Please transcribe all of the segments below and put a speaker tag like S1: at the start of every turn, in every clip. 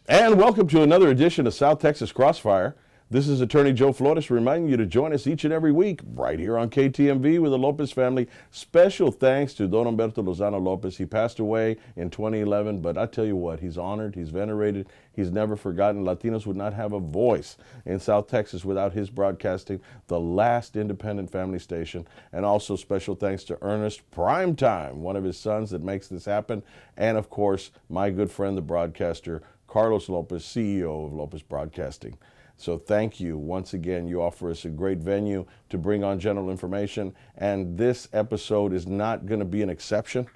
S1: And welcome to another edition of South Texas Crossfire. This is Attorney Joe Flores reminding you to join us each and every week right here on KTMV with the Lopez family. Special thanks to Don Humberto Lozano Lopez. He passed away in 2011, but I tell you what, he's honored, he's venerated, he's never forgotten. Latinos would not have a voice in South Texas without his broadcasting, the last independent family station. And also special thanks to Ernest Primetime, one of his sons that makes this happen. And of course, my good friend, the broadcaster, Carlos Lopez, CEO of Lopez Broadcasting. So thank you. Once again, you offer us a great venue to bring on general information, and this episode is not going to be an exception.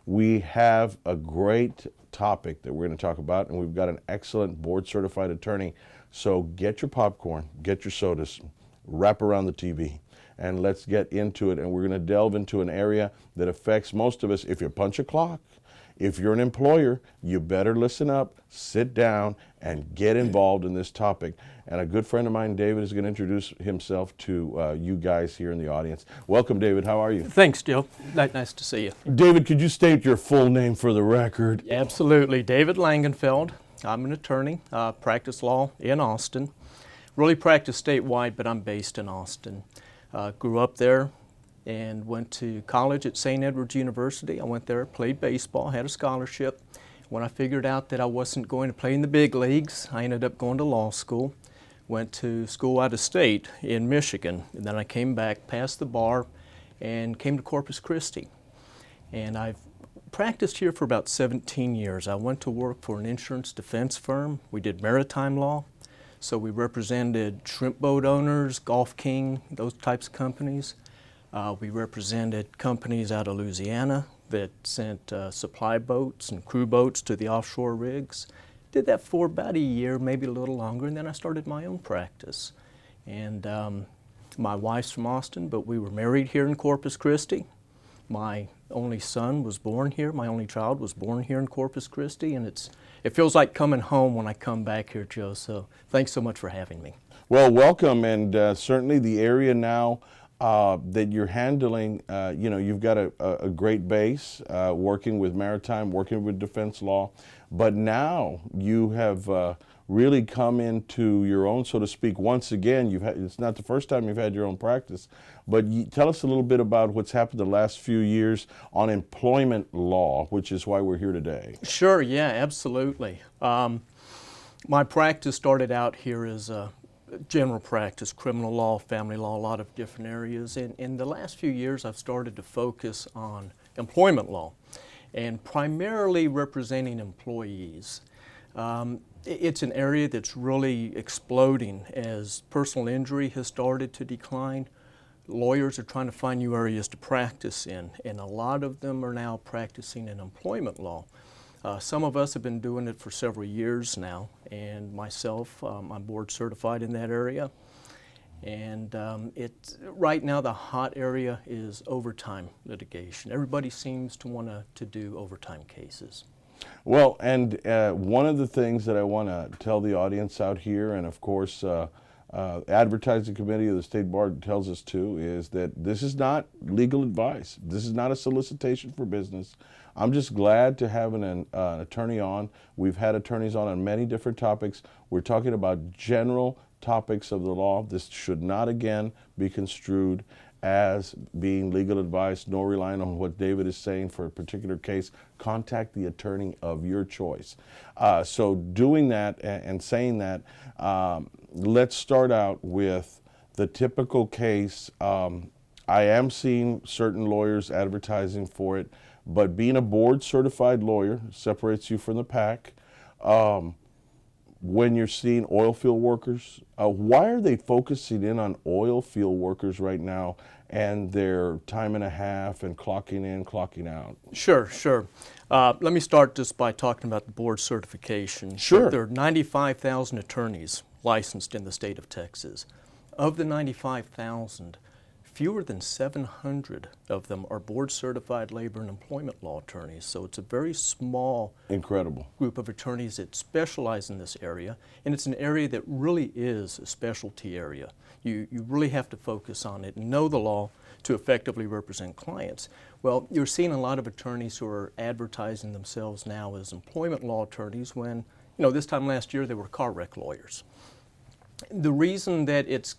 S1: We have a great topic that we're going to talk about, and we've got an excellent board-certified attorney. So get your popcorn, get your sodas, wrap around the TV, and let's get into it. And we're going to delve into an area that affects most of us. If you punch a clock, if you're an employer, you better listen up, sit down, and get involved in this topic. And a good friend of mine, David, is going to introduce himself to you guys here in the audience. Welcome, David. How are you?
S2: Thanks, Joe. Nice to see you.
S1: David, could you state your full name for the record?
S2: Absolutely. David Langenfeld. I'm an attorney, practice law in Austin. Really practice statewide, but I'm based in Austin. Grew up there and went to college at St. Edward's University. I went there, played baseball, had a scholarship. When I figured out that I wasn't going to play in the big leagues, I ended up going to law school. Went to school out of state in Michigan, and then I came back, passed the bar, and came to Corpus Christi. And I've practiced here for about 17 years. I went to work for an insurance defense firm. We did maritime law, so we represented shrimp boat owners, Gulf King, those types of companies. We represented companies out of Louisiana that sent supply boats and crew boats to the offshore rigs. Did that for about a year, maybe a little longer, and then I started my own practice. And my wife's from Austin, but we were married here in Corpus Christi. My only son was born here. My only child was born here in Corpus Christi, and it feels like coming home when I come back here, Joe. So thanks so much for having me.
S1: Well, welcome, and certainly the area now that you're handling, you've got a great base working with maritime, working with defense law, but now you have really come into your own, so to speak. Once again, it's not the first time you've had your own practice, but tell us a little bit about what's happened the last few years on employment law, which is why we're here today.
S2: Sure, yeah, absolutely. My practice started out here as general practice, criminal law, family law, a lot of different areas. And in the last few years, I've started to focus on employment law and primarily representing employees. It's an area that's really exploding as personal injury has started to decline. Lawyers are trying to find new areas to practice in, and a lot of them are now practicing in employment law. Some of us have been doing it for several years now, and myself, I'm board certified in that area. And right now the hot area is overtime litigation. Everybody seems to want to do overtime cases.
S1: Well, and one of the things that I want to tell the audience out here, and of course advertising committee of the state bar tells us too, is that this is not legal advice. This is not a solicitation for business. I'm just glad to have an attorney on. We've had attorneys on many different topics. We're talking about general topics of the law. This should not again be construed as being legal advice, nor relying on what David is saying for a particular case. Contact the attorney of your choice. So doing that and saying that, let's start out with the typical case. I am seeing certain lawyers advertising for it, but being a board certified lawyer separates you from the pack. When you're seeing oil field workers, why are they focusing in on oil field workers right now and their time and a half and clocking in, clocking out?
S2: Sure. Let me start just by talking about the board certification.
S1: Sure.
S2: There are 95,000 attorneys licensed in the state of Texas. Of the 95,000, fewer than 700 of them are board-certified labor and employment law attorneys. So it's a very small group of attorneys that specialize in this area, and it's an area that really is a specialty area. You really have to focus on it and know the law to effectively represent clients. Well, you're seeing a lot of attorneys who are advertising themselves now as employment law attorneys when This time last year they were car wreck lawyers. The reason that it's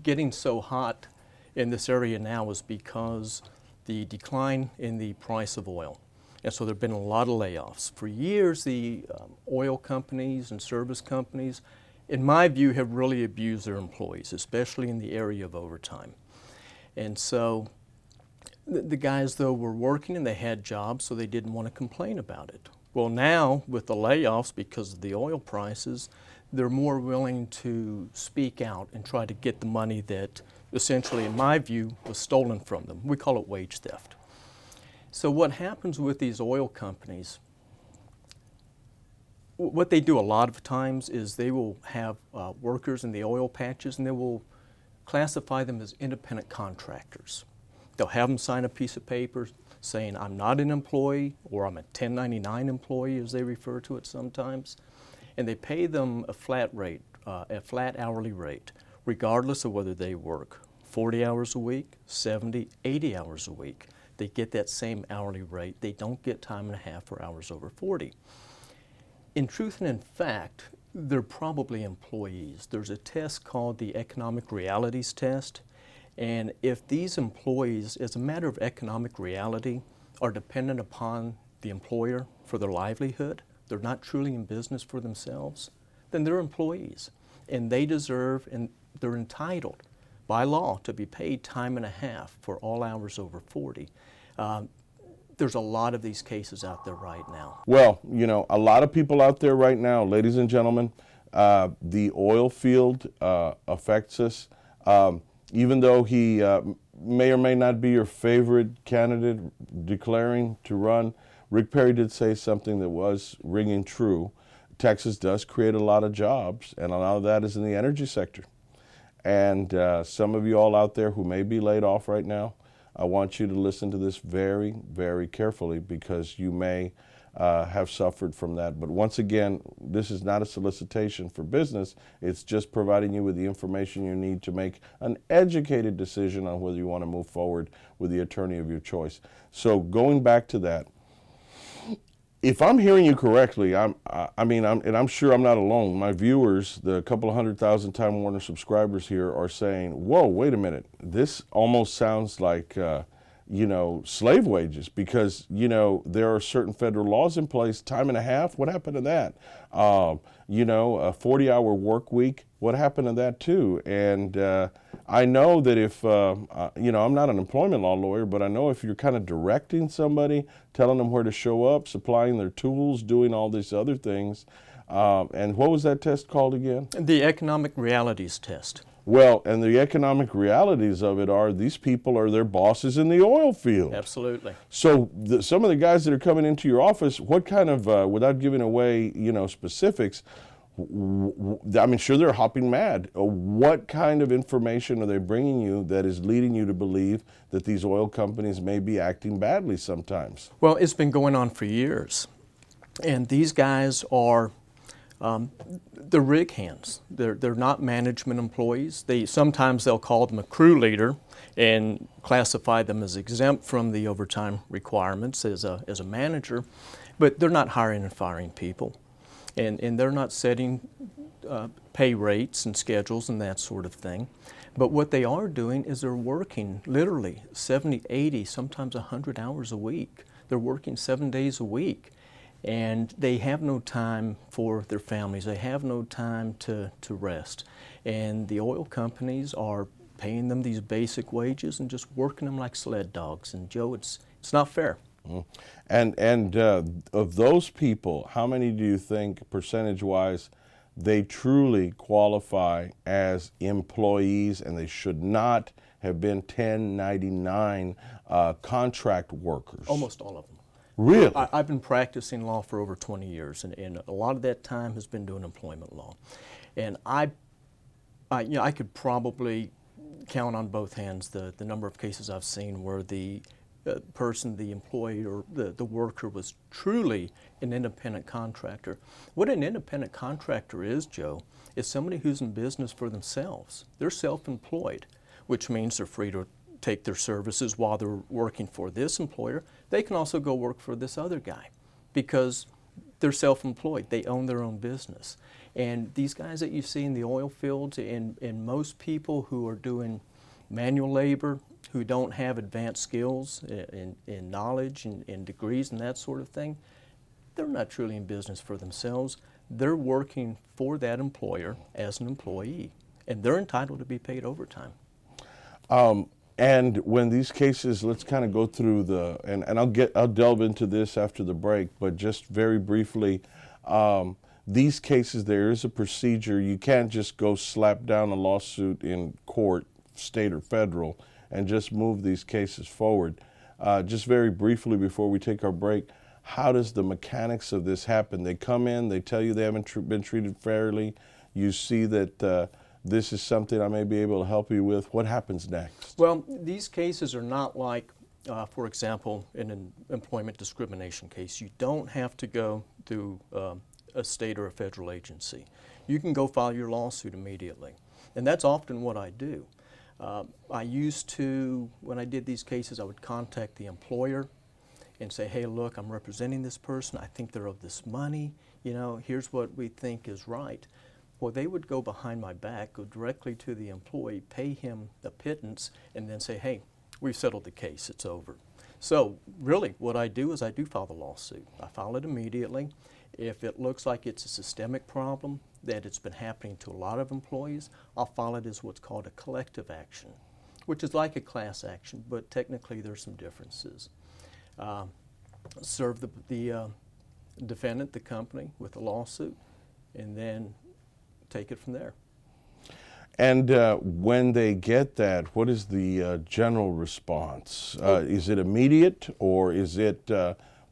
S2: getting so hot in this area now is because the decline in the price of oil. And so there have been a lot of layoffs. For years, the oil companies and service companies, in my view, have really abused their employees, especially in the area of overtime. And so the guys, though, were working and they had jobs, so they didn't want to complain about it. Well, now, with the layoffs, because of the oil prices, they're more willing to speak out and try to get the money that essentially, in my view, was stolen from them. We call it wage theft. So what happens with these oil companies, what they do a lot of times is they will have workers in the oil patches and they will classify them as independent contractors. They'll have them sign a piece of paper saying, I'm not an employee, or I'm a 1099 employee, as they refer to it sometimes. And they pay them a flat rate, a flat hourly rate, regardless of whether they work 40 hours a week, 70, 80 hours a week. They get that same hourly rate. They don't get time and a half for hours over 40. In truth and in fact, they're probably employees. There's a test called the economic realities test. And if these employees, as a matter of economic reality, are dependent upon the employer for their livelihood, they're not truly in business for themselves, then they're employees. And they deserve and they're entitled by law to be paid time and a half for all hours over 40. There's a lot of these cases out there right now.
S1: Well, a lot of people out there right now, ladies and gentlemen, the oil field affects us. Even though he may or may not be your favorite candidate declaring to run, Rick Perry did say something that was ringing true. Texas does create a lot of jobs, and a lot of that is in the energy sector. And some of you all out there who may be laid off right now, I want you to listen to this very, very carefully, because you may have suffered from that. But once again, this is not a solicitation for business. It's just providing you with the information you need to make an educated decision on whether you want to move forward with the attorney of your choice. So going back to that, if I'm hearing you correctly, I'm sure I'm not alone. My viewers, the couple of 100,000 Time Warner subscribers here, are saying, whoa, wait a minute. This almost sounds like, slave wages, because, there are certain federal laws in place. Time and a half, what happened to that? A 40-hour work week, what happened to that too? And I know that if, I'm not an employment law lawyer, but I know if you're kind of directing somebody, telling them where to show up, supplying their tools, doing all these other things, and what was that test called again?
S2: The economic realities test.
S1: Well, and the economic realities of it are these people are their bosses in the oil field.
S2: Absolutely.
S1: So some of the guys that are coming into your office, what kind of, without giving away, specifics, sure they're hopping mad. What kind of information are they bringing you that is leading you to believe that these oil companies may be acting badly sometimes?
S2: Well, it's been going on for years. And these guys are they're rig hands. They're not management employees. Sometimes they'll call them a crew leader and classify them as exempt from the overtime requirements as a manager, but they're not hiring and firing people. And they're not setting pay rates and schedules and that sort of thing. But what they are doing is they're working literally 70, 80, sometimes 100 hours a week. They're working 7 days a week. And they have no time for their families. They have no time to rest. And the oil companies are paying them these basic wages and just working them like sled dogs. And Joe, it's not fair.
S1: And of those people, how many do you think, percentage-wise, they truly qualify as employees and they should not have been 1099 contract workers?
S2: Almost all of them.
S1: Really?
S2: I've been practicing law for over 20 years, and a lot of that time has been doing employment law. And I could probably count on both hands the number of cases I've seen where the person, the employee or the worker, was truly an independent contractor. What an independent contractor is, Joe, is somebody who's in business for themselves. They're self-employed, which means they're free to take their services while they're working for this employer. They can also go work for this other guy because They're self-employed. They own their own business. And these guys that you see in the oil fields, and most people who are doing manual labor, who don't have advanced skills in knowledge and degrees and that sort of thing, they're not truly in business for themselves. They're working for that employer as an employee, and they're entitled to be paid overtime.
S1: And when these cases, let's kind of go through and I'll delve into this after the break, but just very briefly, these cases, there is a procedure. You can't just go slap down a lawsuit in court, state or federal, and just move these cases forward. Just very briefly before we take our break, how does the mechanics of this happen? They come in, they tell you they haven't been treated fairly. You see that this is something I may be able to help you with. What happens next?
S2: Well, these cases are not like, for example, in an employment discrimination case. You don't have to go through a state or a federal agency. You can go file your lawsuit immediately. And that's often what I do. I used to, when I did these cases, I would contact the employer and say, hey, look, I'm representing this person. I think they're owed this money. You know, here's what we think is right. Well, they would go behind my back, go directly to the employee, pay him the pittance, and then say, hey, we've settled the case, it's over. So really what I do is I do file the lawsuit. I file it immediately. If it looks like it's a systemic problem, that it's been happening to a lot of employees, I'll file it as what's called a collective action, which is like a class action, but technically there's some differences. Serve the defendant, the company, with a lawsuit, and then take it from there.
S1: And when they get that, what is the general response? Is it immediate, or is it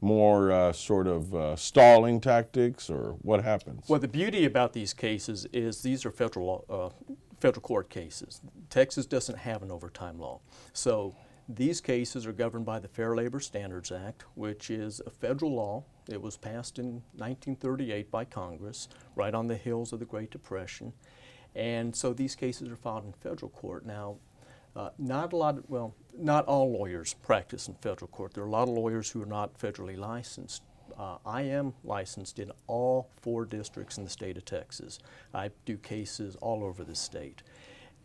S1: more sort of stalling tactics, or what happens?
S2: Well, the beauty about these cases is these are federal court cases. Texas doesn't have an overtime law. So these cases are governed by the Fair Labor Standards Act, which is a federal law. It was passed in 1938 by Congress, right on the heels of the Great Depression. And so these cases are filed in federal court. Now, not all lawyers practice in federal court. There are a lot of lawyers who are not federally licensed. I am licensed in all 4 districts in the state of Texas. I do cases all over the state.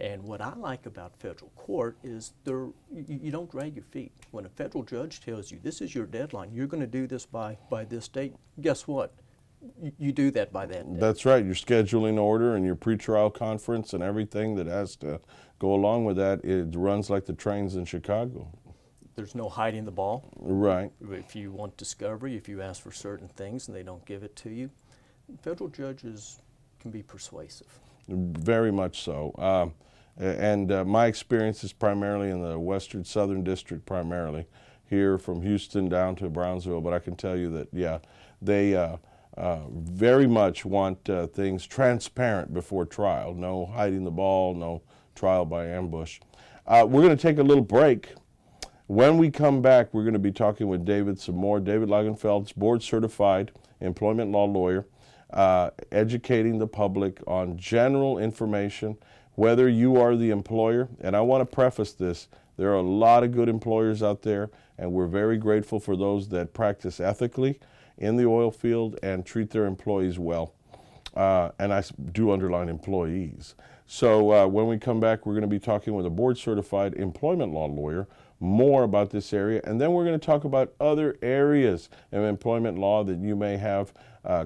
S2: And what I like about federal court is you don't drag your feet. When a federal judge tells you, this is your deadline, you're going to do this by this date, guess what? You do that by that date.
S1: That's right. Your scheduling order and your pretrial conference and everything that has to go along with that, it runs like the trains in Chicago.
S2: There's no hiding the ball.
S1: Right.
S2: If you want discovery, if you ask for certain things and they don't give it to you, federal judges can be persuasive.
S1: Very much so. My experience is primarily in the Western Southern District, primarily here from Houston down to Brownsville. But I can tell you that, yeah, they very much want things transparent before trial. No hiding the ball, no trial by ambush. We're going to take a little break. When we come back, we're going to be talking with David some more. David Langenfeld's board-certified employment law lawyer, educating the public on general information, whether you are the employer. And I want to preface this, there are a lot of good employers out there, and we're very grateful for those that practice ethically in the oil field and treat their employees well. And I do underline employees. So when we come back, we're going to be talking with a board-certified employment law lawyer more about this area, and then we're going to talk about other areas of employment law that you may have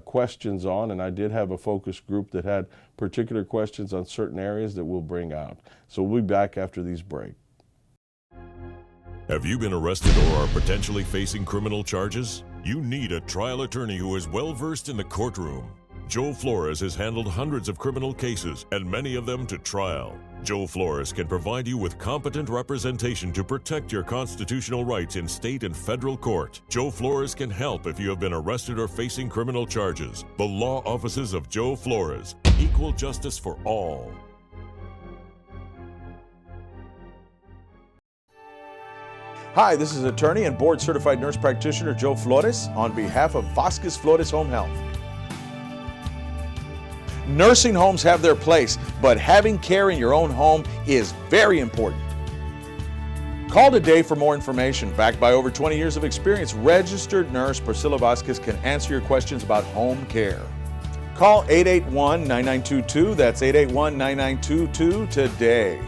S1: questions on, and I did have a focus group that had particular questions on certain areas that we'll bring out. So we'll be back after these breaks.
S3: Have you been arrested or are potentially facing criminal charges? You need a trial attorney who is well-versed in the courtroom. Joe Flores has handled hundreds of criminal cases and many of them to trial. Joe Flores can provide you with competent representation to protect your constitutional rights in state and federal court. Joe Flores can help if you have been arrested or facing criminal charges. The law offices of Joe Flores, equal justice for all.
S4: Hi, this is attorney and board-certified nurse practitioner Joe Flores on behalf of Vasquez Flores Home Health. Nursing homes have their place, but having care in your own home is very important. Call today for more information. Backed by over 20 years of experience, registered nurse Priscilla Vasquez can answer your questions about home care. Call 881-9922. That's 881-9922 today.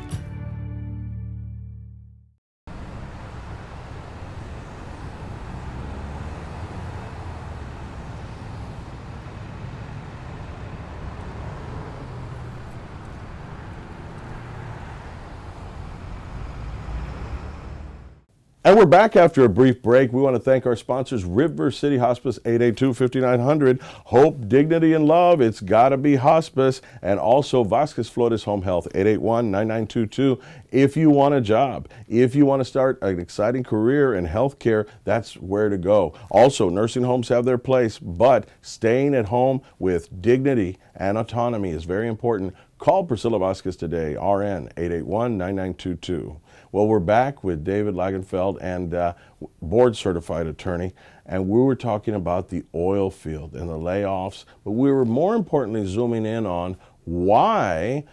S1: And we're back after a brief break. We want to thank our sponsors, River City Hospice, 882-5900, Hope, Dignity, and Love, It's Gotta Be Hospice, and also Vasquez Flores Home Health, 881-9922. If you want a job, if you want to start an exciting career in healthcare, that's where to go. Also, nursing homes have their place, but staying at home with dignity and autonomy is very important. Call Priscilla Vasquez today, RN, 881-9922. Well, we're back with David Langenfeld and board-certified attorney, and we were talking about the oil field and the layoffs, but we were more importantly zooming in on why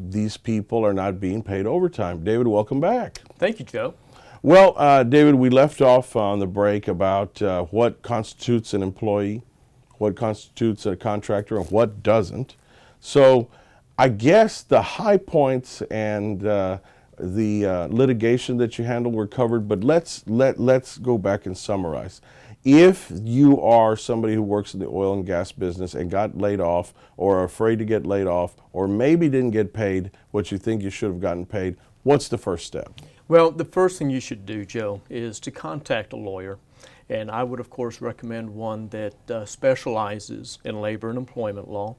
S1: these people are not being paid overtime. David, welcome back.
S2: Thank you, Joe.
S1: Well, David, we left off on the break about what constitutes an employee, what constitutes a contractor, and what doesn't. So I guess the high points and the litigation that you handled were covered, but let's go back and summarize. If you are somebody who works in the oil and gas business and got laid off or are afraid to get laid off or maybe didn't get paid what you think you should have gotten paid, what's the first step?
S2: Well, the first thing you should do, Joe, is to contact a lawyer. And I would, of course, recommend one that specializes in labor and employment law.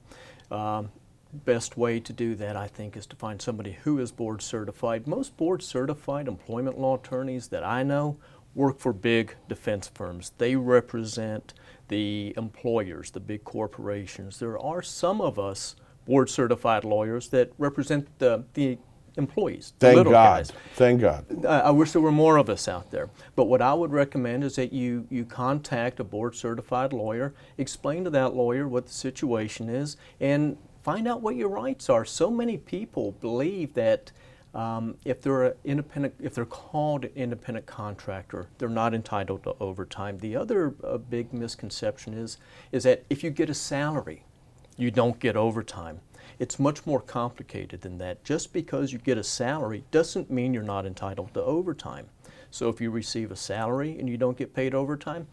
S2: Best way to do that, I think, is to find somebody who is board certified. Most board certified employment law attorneys that I know work for big defense firms. They represent the employers, the big corporations. There are some of us board certified lawyers that represent the employees, the
S1: Thank
S2: little
S1: God.
S2: guys.
S1: Thank God.
S2: I wish there were more of us out there. But what I would recommend is that you contact a board certified lawyer, explain to that lawyer what the situation is, and find out what your rights are. So many people believe that if they're called an independent contractor, they're not entitled to overtime. The other big misconception is that if you get a salary, you don't get overtime. It's much more complicated than that. Just because you get a salary doesn't mean you're not entitled to overtime. So if you receive a salary and you don't get paid overtime,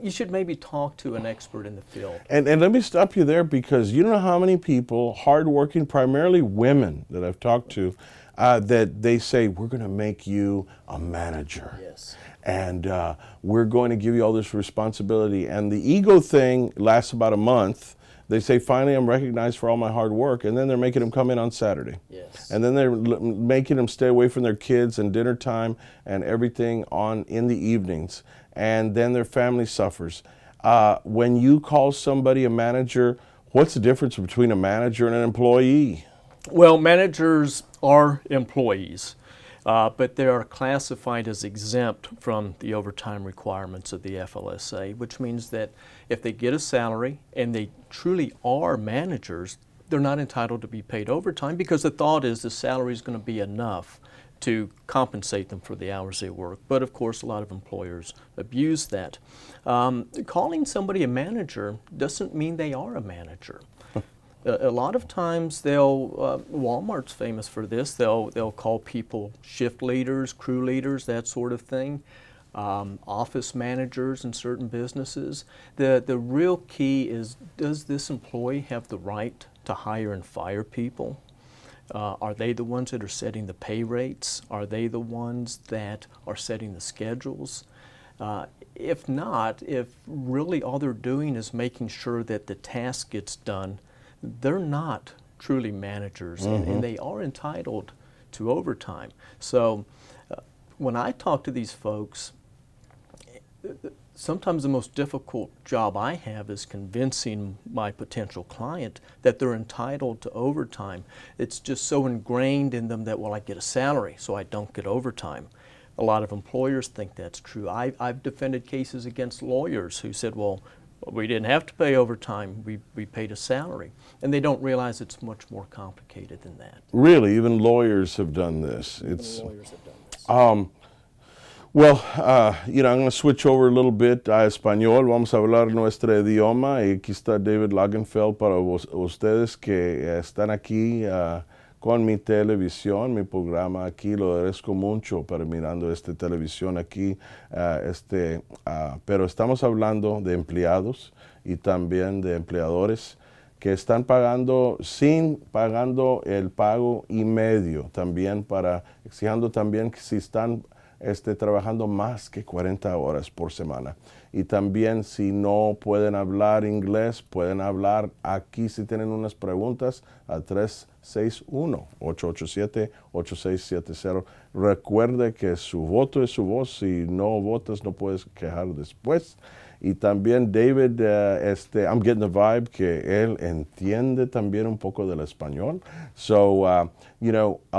S2: you should maybe talk to an expert in the field.
S1: And let me stop you there, because you know how many people, hardworking, primarily women that I've talked to, that they say, we're going to make you a manager.
S2: Yes.
S1: And we're going to give you all this responsibility. And the ego thing lasts about a month. They say, finally, I'm recognized for all my hard work. And then they're making them come in on Saturday.
S2: Yes.
S1: And then they're making them stay away from their kids and dinner time and everything in the evenings. And then their family suffers. When you call somebody a manager, what's the difference between a manager and an employee?
S2: Well, managers are employees, but they are classified as exempt from the overtime requirements of the FLSA, which means that if they get a salary and they truly are managers, they're not entitled to be paid overtime, because the thought is the salary is going to be enough to compensate them for the hours they work. But of course, a lot of employers abuse that. Calling somebody a manager doesn't mean they are a manager. A lot of times Walmart's famous for this, they'll call people shift leaders, crew leaders, that sort of thing. Office managers in certain businesses. The real key is, does this employee have the right to hire and fire people? Are they the ones that are setting the pay rates? Are they the ones that are setting the schedules? If not, if really all they're doing is making sure that the task gets done, they're not truly managers, and they are entitled to overtime. So when I talk to these folks, sometimes the most difficult job I have is convincing my potential client that they're entitled to overtime. It's just so ingrained in them that, well, I get a salary, so I don't get overtime. A lot of employers think that's true. I've defended cases against lawyers who said, well, we didn't have to pay overtime, we paid a salary. And they don't realize it's much more complicated than that.
S1: Really, even lawyers have done this.
S2: Lawyers have done this.
S1: Well, I'm going to switch over a little bit a español. Vamos a hablar nuestro idioma. Y aquí está David Langenfeld para ustedes que están aquí con mi televisión, mi programa aquí. Lo agradezco mucho para mirando esta televisión aquí. Pero estamos hablando de empleados y también de empleadores que están pagando el pago y medio, también exigiendo también que si están trabajando más que 40 horas por semana. Y también si no pueden hablar inglés, pueden hablar aquí si tienen unas preguntas a 361-887-8670. Recuerde que su voto es su voz. Si no votas, no puedes quejar después. Y también David, I'm getting the vibe que él entiende también un poco del español. So, a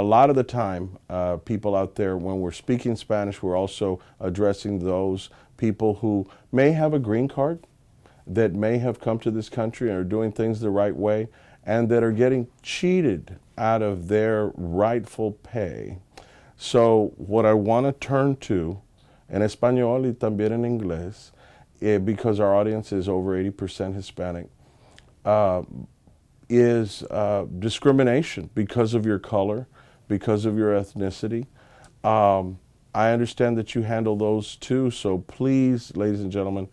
S1: lot of the time, people out there, when we're speaking Spanish, we're also addressing those people who may have a green card, that may have come to this country and are doing things the right way, and that are getting cheated out of their rightful pay. So, what I want to turn to, en español y también en inglés, because our audience is over 80% Hispanic, is discrimination because of your color, because of your ethnicity. I understand that you handle those too, so please, ladies and gentlemen,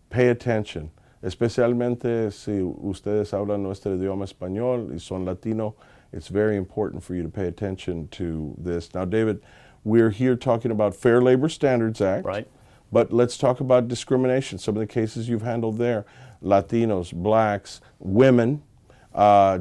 S1: pay attention. Especialmente si ustedes hablan nuestro idioma español y son latino, it's very important for you to pay attention to this. Now, David, we're here talking about Fair Labor Standards Act.
S2: Right.
S1: But let's talk about discrimination, some of the cases you've handled there. Latinos, blacks, women,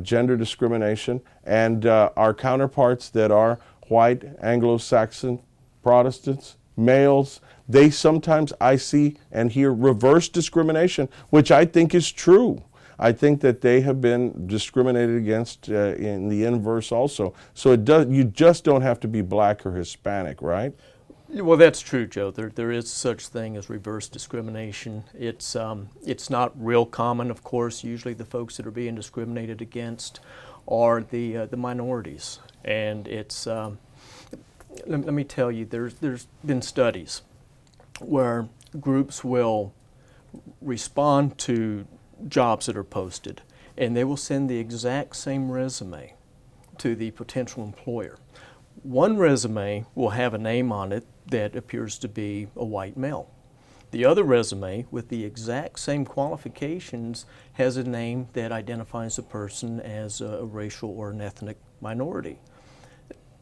S1: gender discrimination, and our counterparts that are white, Anglo-Saxon, Protestants, males. They sometimes, I see and hear, reverse discrimination, which I think is true. I think that they have been discriminated against in the inverse also. So you just don't have to be black or Hispanic, right?
S2: Well, that's true, Joe. There is such thing as reverse discrimination. It's not real common, of course. Usually the folks that are being discriminated against are the minorities. And it's, let me tell you, there's been studies where groups will respond to jobs that are posted, and they will send the exact same resume to the potential employer. One resume will have a name on it that appears to be a white male. The other resume with the exact same qualifications has a name that identifies a person as a racial or an ethnic minority.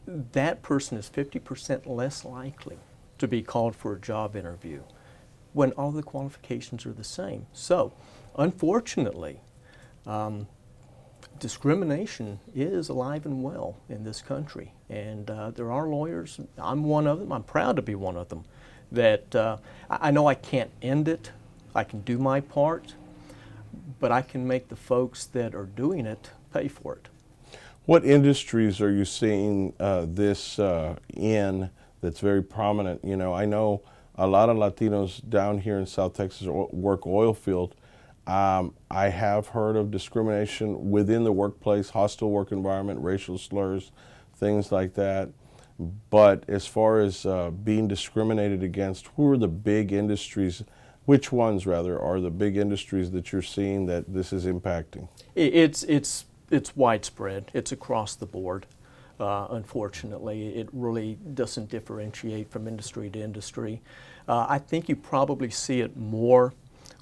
S2: That person is 50% less likely to be called for a job interview when all the qualifications are the same. So, unfortunately, discrimination is alive and well in this country, and there are lawyers, I'm one of them, I'm proud to be one of them, that I know I can't end it, I can do my part, but I can make the folks that are doing it pay for it.
S1: What industries are you seeing this in that's very prominent? I know a lot of Latinos down here in South Texas work oil field. I have heard of discrimination within the workplace, hostile work environment, racial slurs, things like that. But as far as being discriminated against, who are the big industries, which ones rather, are the big industries that you're seeing that this is impacting?
S2: It's widespread. It's across the board. Unfortunately, it really doesn't differentiate from industry to industry. I think you probably see it more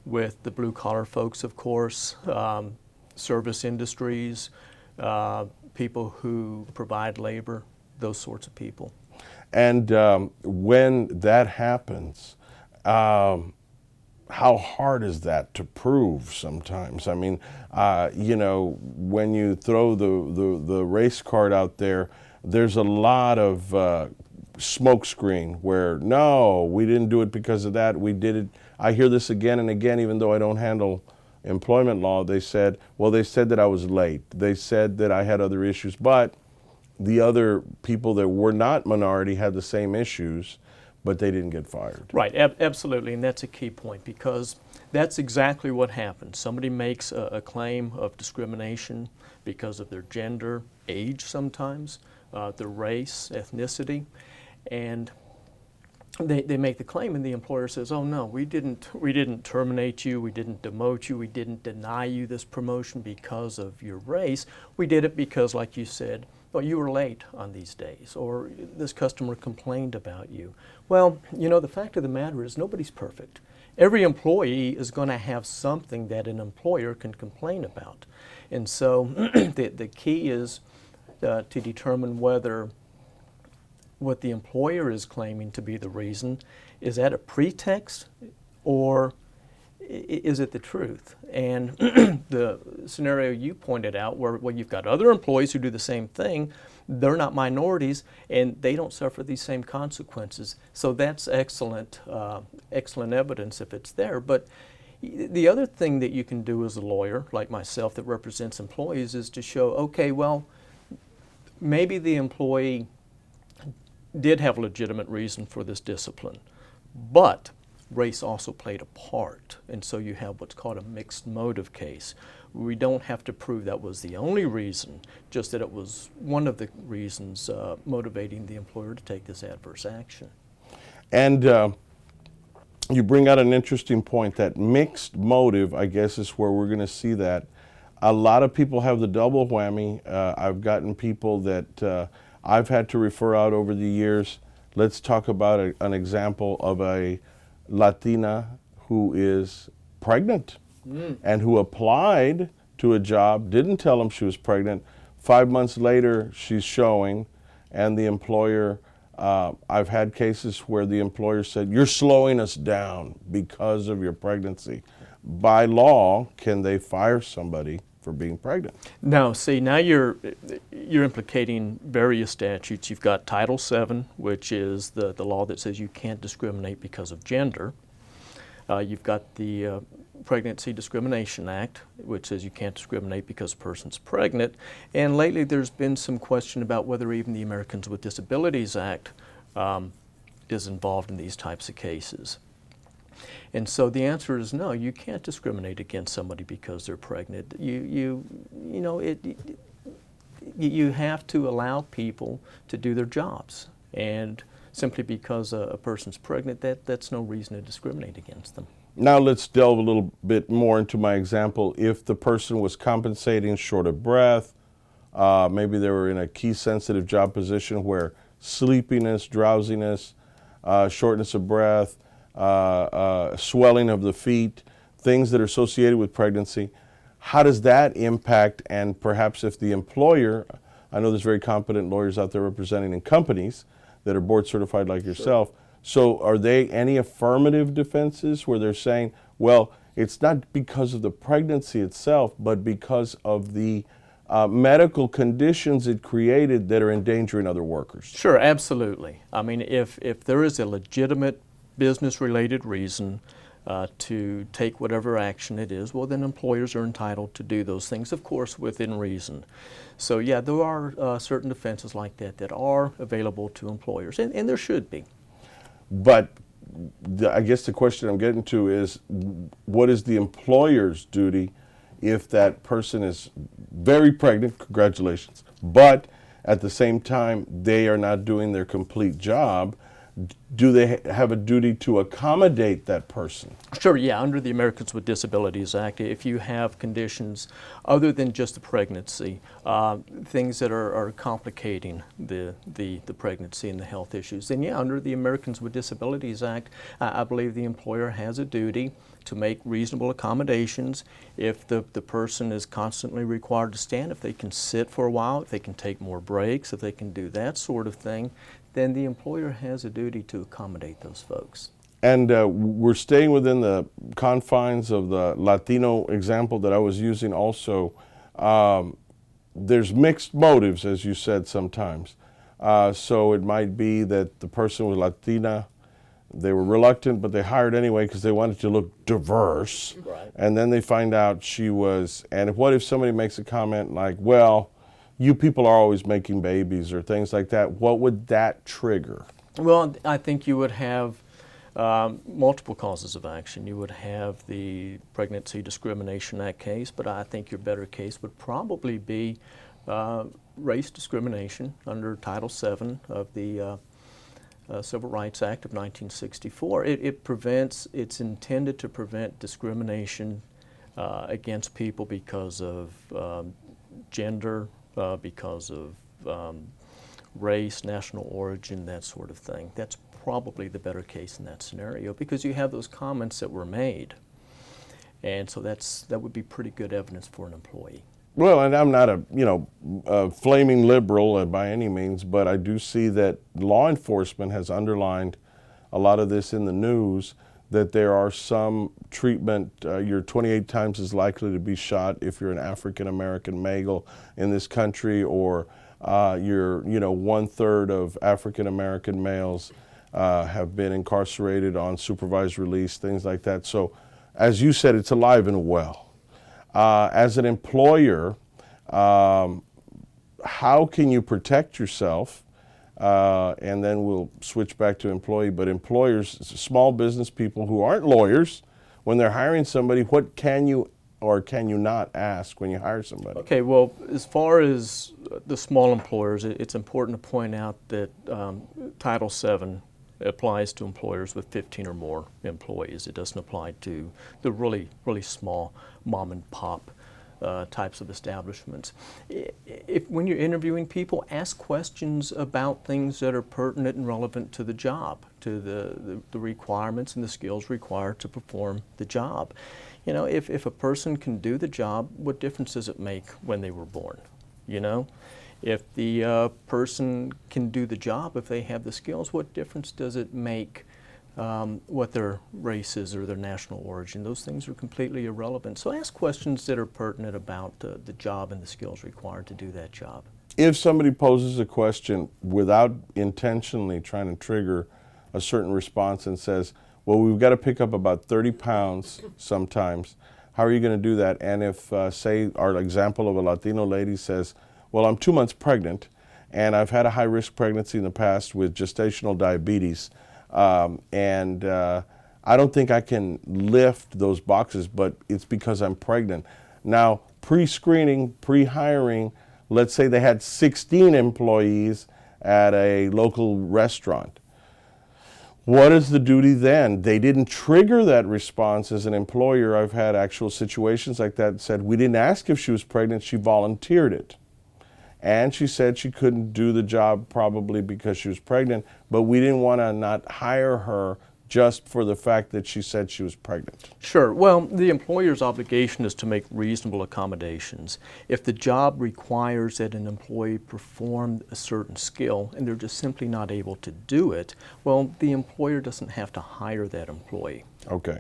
S2: with the blue-collar folks, of course, service industries, people who provide labor, those sorts of people.
S1: And when that happens, how hard is that to prove sometimes? I mean, when you throw the race card out there, there's a lot of smokescreen where, no, we didn't do it because of that, we did it. I hear this again and again, even though I don't handle employment law. They said that I was late. They said that I had other issues, but the other people that were not minority had the same issues, but they didn't get fired.
S2: Right, absolutely, and that's a key point, because that's exactly what happens. Somebody makes a claim of discrimination because of their gender, age sometimes, their race, ethnicity, And they make the claim, and the employer says, "Oh no, we didn't terminate you, we didn't demote you, we didn't deny you this promotion because of your race. We did it because, like you said, well, you were late on these days, or this customer complained about you." Well, you know, the fact of the matter is nobody's perfect. Every employee is going to have something that an employer can complain about, and so the key is to determine whether what the employer is claiming to be the reason, is that a pretext or is it the truth? And the scenario you pointed out where you've got other employees who do the same thing, they're not minorities and they don't suffer these same consequences. So that's excellent, excellent evidence if it's there. But the other thing that you can do as a lawyer, like myself that represents employees, is to show, okay, well, maybe the employee did have a legitimate reason for this discipline, but race also played a part, and so you have what's called a mixed motive case. We don't have to prove that was the only reason, just that it was one of the reasons motivating the employer to take this adverse action.
S1: And you bring out an interesting point, that mixed motive, I guess, is where we're going to see that. A lot of people have the double whammy. I've gotten people that I've had to refer out over the years. Let's talk about an example of a Latina who is pregnant and who applied to a job, didn't tell them she was pregnant. 5 months later, she's showing, and the employer, I've had cases where the employer said, "You're slowing us down because of your pregnancy." By law, can they fire somebody for being pregnant?
S2: No, see, now you're implicating various statutes. You've got Title VII, which is the law that says you can't discriminate because of gender. You've got the Pregnancy Discrimination Act, which says you can't discriminate because a person's pregnant. And lately there's been some question about whether even the Americans with Disabilities Act is involved in these types of cases. And so the answer is no, you can't discriminate against somebody because they're pregnant. You have to allow people to do their jobs. And simply because a person's pregnant, that's no reason to discriminate against them.
S1: Now let's delve a little bit more into my example. If the person was compensating short of breath, maybe they were in a key sensitive job position where sleepiness, drowsiness, shortness of breath, swelling of the feet, things that are associated with pregnancy, how does that impact? And perhaps if the employer, I know there's very competent lawyers out there representing in companies that are board certified like yourself, so are they any affirmative defenses where they're saying, well, it's not because of the pregnancy itself, but because of the medical conditions it created that are endangering other workers?
S2: Sure, absolutely. I mean, if there is a legitimate business-related reason to take whatever action it is, well, then employers are entitled to do those things, of course, within reason. So yeah, there are certain defenses like that that are available to employers, and there should be.
S1: But I guess the question I'm getting to is, what is the employer's duty if that person is very pregnant, congratulations, but at the same time they are not doing their complete job? Do they have a duty to accommodate that person?
S2: Sure, yeah. Under the Americans with Disabilities Act, if you have conditions other than just the pregnancy, things that are complicating the pregnancy and the health issues, then yeah, under the Americans with Disabilities Act, I believe the employer has a duty to make reasonable accommodations. If the person is constantly required to stand, if they can sit for a while, if they can take more breaks, if they can do that sort of thing, then the employer has a duty to accommodate those folks.
S1: And we're staying within the confines of the Latino example that I was using also. There's mixed motives, as you said, sometimes. So it might be that the person was Latina, they were reluctant, but they hired anyway because they wanted to look diverse.
S2: Right.
S1: And then they find out she was, and what if somebody makes a comment like, well, you people are always making babies, or things like that? What would that trigger?
S2: Well, I think you would have multiple causes of action. You would have the Pregnancy Discrimination Act case, but I think your better case would probably be race discrimination under Title VII of the Civil Rights Act of 1964. It's intended to prevent discrimination against people because of gender, because of race, national origin, that sort of thing. That's probably the better case in that scenario because you have those comments that were made. And so that would be pretty good evidence for an employee.
S1: Well, and I'm not a flaming liberal by any means, but I do see that law enforcement has underlined a lot of this in the news, that there are some treatment, you're 28 times as likely to be shot if you're an African American male in this country, or you're 1/3 of African American males have been incarcerated on supervised release, things like that. So, as you said, it's alive and well. As an employer, how can you protect yourself? And then we'll switch back to employee. But employers, small business people who aren't lawyers, when they're hiring somebody, what can you or can you not ask when you hire somebody?
S2: Okay, well, as far as the small employers, it's important to point out that Title VII applies to employers with 15 or more employees. It doesn't apply to the really, really small mom and pop types of establishments. When you're interviewing people, ask questions about things that are pertinent and relevant to the job, to the requirements and the skills required to perform the job. You know, if a person can do the job, what difference does it make when they were born? You know? If the person can do the job, if they have the skills, what difference does it make what their race is or their national origin? Those things are completely irrelevant. So ask questions that are pertinent about the job and the skills required to do that job.
S1: If somebody poses a question without intentionally trying to trigger a certain response and says, well, we've got to pick up about 30 pounds sometimes, how are you going to do that? And if, say, our example of a Latino lady says, well, I'm 2 months pregnant, and I've had a high-risk pregnancy in the past with gestational diabetes, and I don't think I can lift those boxes, but it's because I'm pregnant. Now, pre-screening, pre-hiring, let's say they had 16 employees at a local restaurant. What is the duty then? They didn't trigger that response as an employer. I've had actual situations like that said, we didn't ask if she was pregnant, she volunteered it. And she said she couldn't do the job probably because she was pregnant, but we didn't want to not hire her just for the fact that she said she was pregnant.
S2: Sure. Well, the employer's obligation is to make reasonable accommodations. If the job requires that an employee perform a certain skill and they're just simply not able to do it, well, the employer doesn't have to hire that employee.
S1: Okay.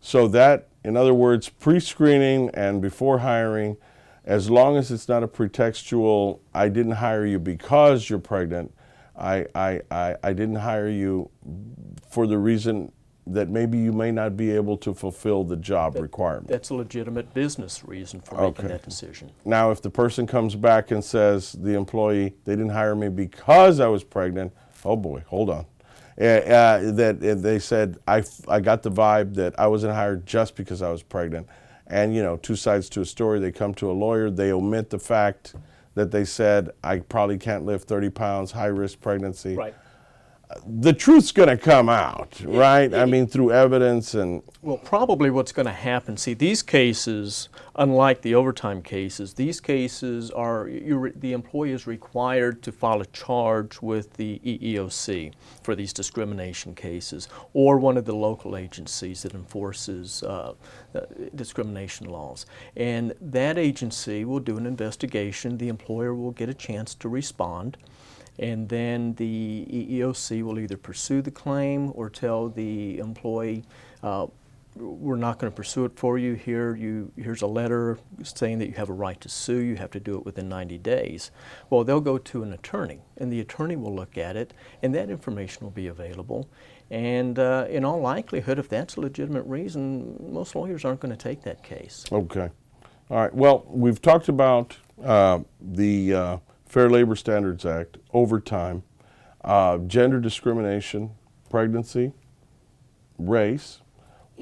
S1: So that, in other words, pre-screening and before hiring, as long as it's not a pretextual, I didn't hire you because you're pregnant, I didn't hire you for the reason that maybe you may not be able to fulfill the job requirement.
S2: That's a legitimate business reason for making that decision.
S1: Now, if the person comes back and says, the employee, they didn't hire me because I was pregnant, oh boy, hold on. That they said, I got the vibe that I wasn't hired just because I was pregnant. And, you know, two sides to a story. They come to a lawyer. They omit the fact that they said, I probably can't lift 30 pounds, high-risk pregnancy.
S2: Right.
S1: The truth's going to come out, right? I mean, through evidence and...
S2: Well, probably what's going to happen, see, these cases, unlike the overtime cases, these cases are, the employee is required to file a charge with the EEOC for these discrimination cases, or one of the local agencies that enforces discrimination laws. And that agency will do an investigation. The employer will get a chance to respond. And then the EEOC will either pursue the claim or tell the employee, we're not going to pursue it for you. Here's a letter saying that you have a right to sue. You have to do it within 90 days. Well, they'll go to an attorney, and the attorney will look at it, and that information will be available. And in all likelihood, if that's a legitimate reason, most lawyers aren't going to take that case.
S1: Okay. All right. Well, we've talked about the Fair Labor Standards Act, overtime, gender discrimination, pregnancy, race.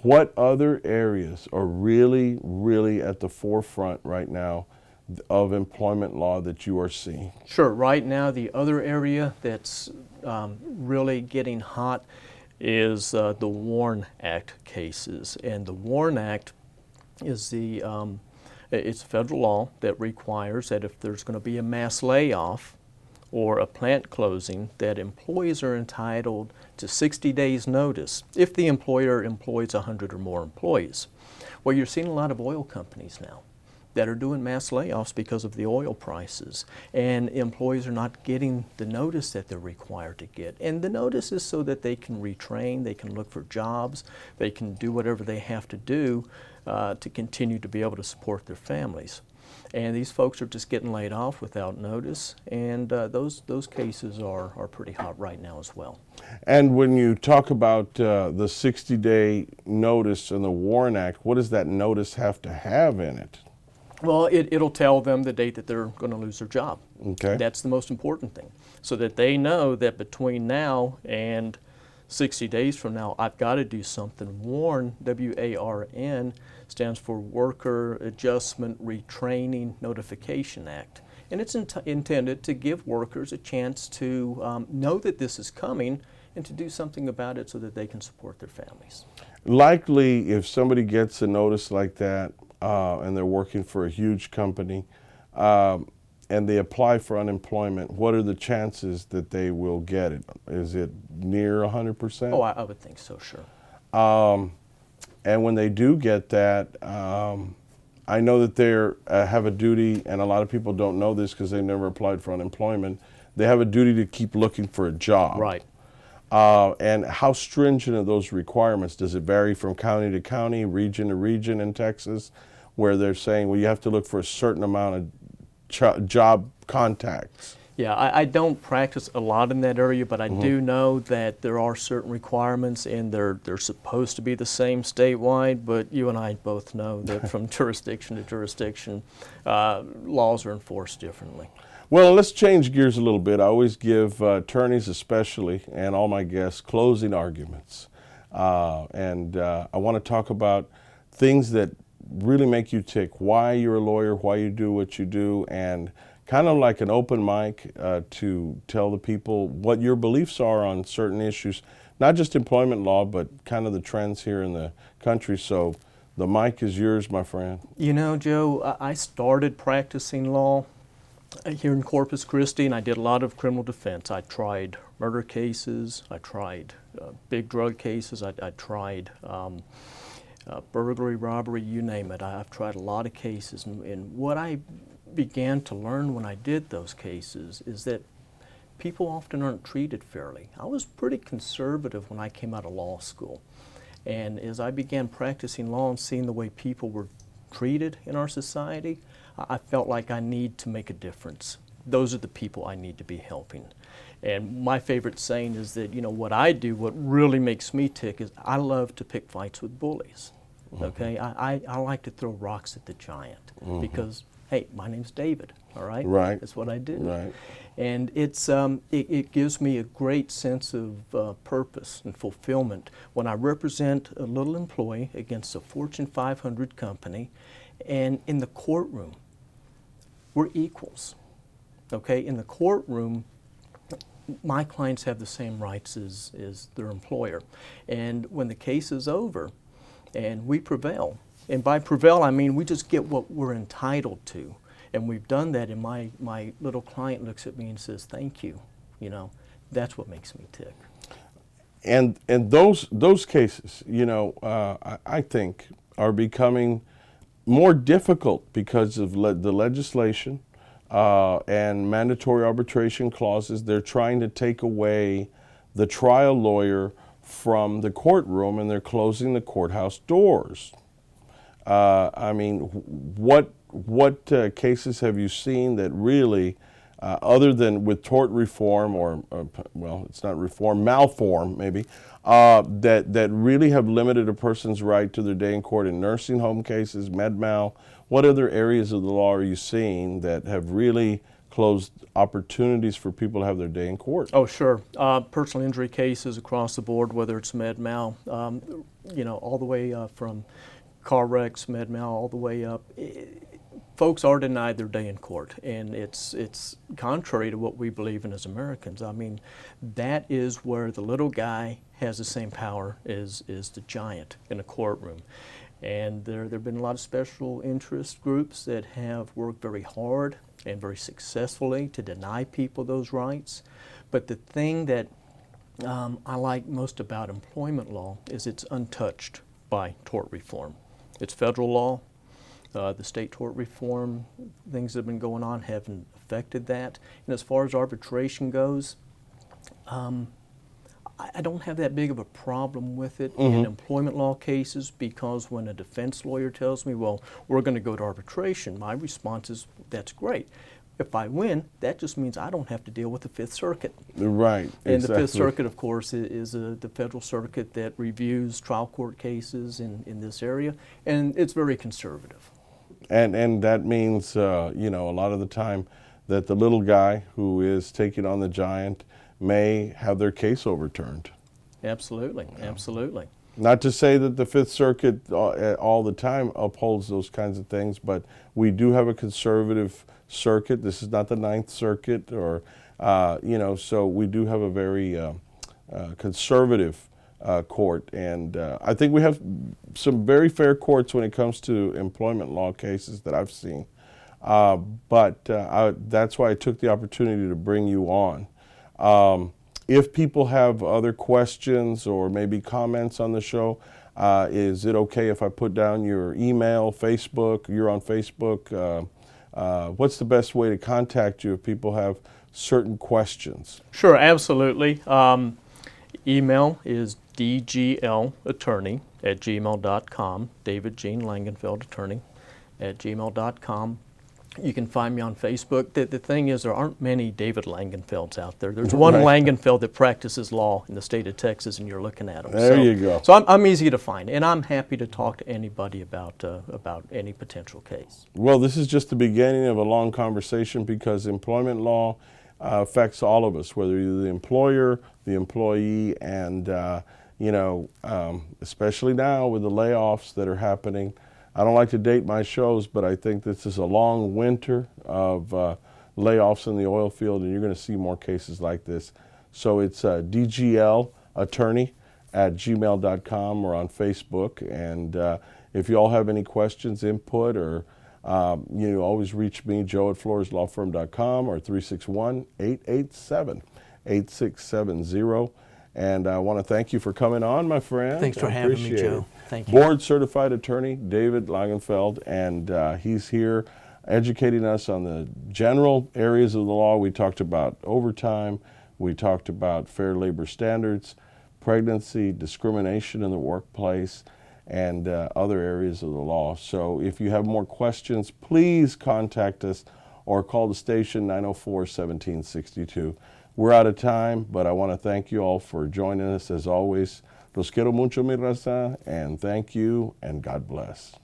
S1: What other areas are really, really at the forefront right now of employment law that you are seeing?
S2: Sure. Right now, the other area that's really getting hot is the WARN Act cases. And the WARN Act is it's a federal law that requires that if there's going to be a mass layoff or a plant closing, that employees are entitled to 60 days notice if the employer employs 100 or more employees. Well, you're seeing a lot of oil companies now that are doing mass layoffs because of the oil prices, and employees are not getting the notice that they're required to get. And the notice is so that they can retrain, they can look for jobs, they can do whatever they have to do to continue to be able to support their families. And these folks are just getting laid off without notice, and those cases are pretty hot right now as well.
S1: And when you talk about the 60-day notice in the WARN Act, what does that notice have to have in it?
S2: Well, it'll tell them the date that they're going to lose their job.
S1: Okay.
S2: That's the most important thing, so that they know that between now and 60 days from now, I've got to do something. WARN, W-A-R-N, stands for Worker Adjustment Retraining Notification Act. And it's intended to give workers a chance to know that this is coming and to do something about it so that they can support their families.
S1: Likely, if somebody gets a notice like that and they're working for a huge company and they apply for unemployment, what are the chances that they will get it? Is it near 100%?
S2: Oh, I would think so, sure.
S1: And when they do get that, I know that they have a duty, and a lot of people don't know this because they never applied for unemployment. They have a duty to keep looking for a job.
S2: Right.
S1: And how stringent are those requirements? Does it vary from county to county, region to region in Texas, where they're saying, well, you have to look for a certain amount of job contacts?
S2: Yeah, I don't practice a lot in that area, but I do know that there are certain requirements, and they're supposed to be the same statewide, but you and I both know that from jurisdiction to jurisdiction, laws are enforced differently.
S1: Well, let's change gears a little bit. I always give attorneys especially, and all my guests, closing arguments. And I want to talk about things that really make you tick, why you're a lawyer, why you do what you do, and kind of like an open mic to tell the people what your beliefs are on certain issues, not just employment law, but kind of the trends here in the country. So the mic is yours, my friend.
S2: You know, Joe, I started practicing law here in Corpus Christi, and I did a lot of criminal defense. I tried murder cases, I tried big drug cases, I tried burglary, robbery, you name it. I've tried a lot of cases, and what I began to learn when I did those cases is that people often aren't treated fairly. I was pretty conservative when I came out of law school, and as I began practicing law and seeing the way people were treated in our society, I felt like I need to make a difference. Those are the people I need to be helping. And my favorite saying is that, you know, what I do, what really makes me tick is I love to pick fights with bullies. Okay, I like to throw rocks at the giant because, hey, my name's David, all right?
S1: Right.
S2: That's what I do.
S1: Right.
S2: And it gives me a great sense of purpose and fulfillment when I represent a little employee against a Fortune 500 company, and in the courtroom, we're equals, okay? In the courtroom, my clients have the same rights as their employer. And when the case is over and we prevail, and by prevail I mean we just get what we're entitled to, and we've done that, and my little client looks at me and says, thank you, you know, that's what makes me tick.
S1: And those cases, you know, I think are becoming more difficult because of the legislation and mandatory arbitration clauses. They're trying to take away the trial lawyer from the courtroom, and they're closing the courthouse doors. I mean, what cases have you seen that really, other than with tort reform or well, it's not reform, malform maybe, that really have limited a person's right to their day in court in nursing home cases, med mal? What other areas of the law are you seeing that have really closed opportunities for people to have their day in court?
S2: Oh, sure. Personal injury cases across the board, whether it's med mal, you know, all the way from car wrecks, med mal, all the way up. folks are denied their day in court, and it's contrary to what we believe in as Americans. I mean, that is where the little guy has the same power as the giant in a courtroom. And there have been a lot of special interest groups that have worked very hard and very successfully to deny people those rights. But the thing that I like most about employment law is it's untouched by tort reform. It's federal law. The state tort reform things that have been going on haven't affected that. And as far as arbitration goes, I don't have that big of a problem with it in employment law cases, because when a defense lawyer tells me, well, we're going to go to arbitration, my response is, that's great. If I win, that just means I don't have to deal with the Fifth Circuit.
S1: Right,
S2: And
S1: exactly.
S2: the Fifth Circuit, of course, is the federal circuit that reviews trial court cases in this area, and it's very conservative.
S1: And that means, you know, a lot of the time that the little guy who is taking on the giant may have their case overturned.
S2: Absolutely, absolutely.
S1: Not to say that the Fifth Circuit all the time upholds those kinds of things, but we do have a conservative circuit. This is not the Ninth Circuit, or, you know, so we do have a very conservative court. And I think we have some very fair courts when it comes to employment law cases that I've seen. But that's why I took the opportunity to bring you on. If people have other questions or maybe comments on the show, is it okay if I put down your email, Facebook? You're on Facebook. What's the best way to contact you if people have certain questions?
S2: Sure, absolutely. Email is dglattorney@gmail.com, David Gene Langenfeld Attorney @gmail.com. You can find me on Facebook. The thing is, there aren't many David Langenfelds out there. There's one
S1: Right.
S2: Langenfeld that practices law in the state of Texas, and you're looking at him.
S1: There you go.
S2: So I'm easy to find, and I'm happy to talk to anybody about any potential case.
S1: Well, this is just the beginning of a long conversation, because employment law affects all of us, whether you're the employer, the employee, and you know, especially now with the layoffs that are happening. I don't like to date my shows, but I think this is a long winter of layoffs in the oil field, and you're going to see more cases like this. So it's dglattorney@gmail.com or on Facebook. And if you all have any questions, input, or you always reach me, joe@floreslawfirm.com, or 361-887-8670. And I want to thank you for coming on, my friend.
S2: Thanks for having me, Joe. Thank you.
S1: Board certified attorney David Langenfeld, and he's here educating us on the general areas of the law. We talked about overtime, we talked about fair labor standards, pregnancy, discrimination in the workplace, and other areas of the law. So if you have more questions, please contact us or call the station 904-1762. We're out of time, but I want to thank you all for joining us as always. Los quiero mucho, mi raza, and thank you, and God bless.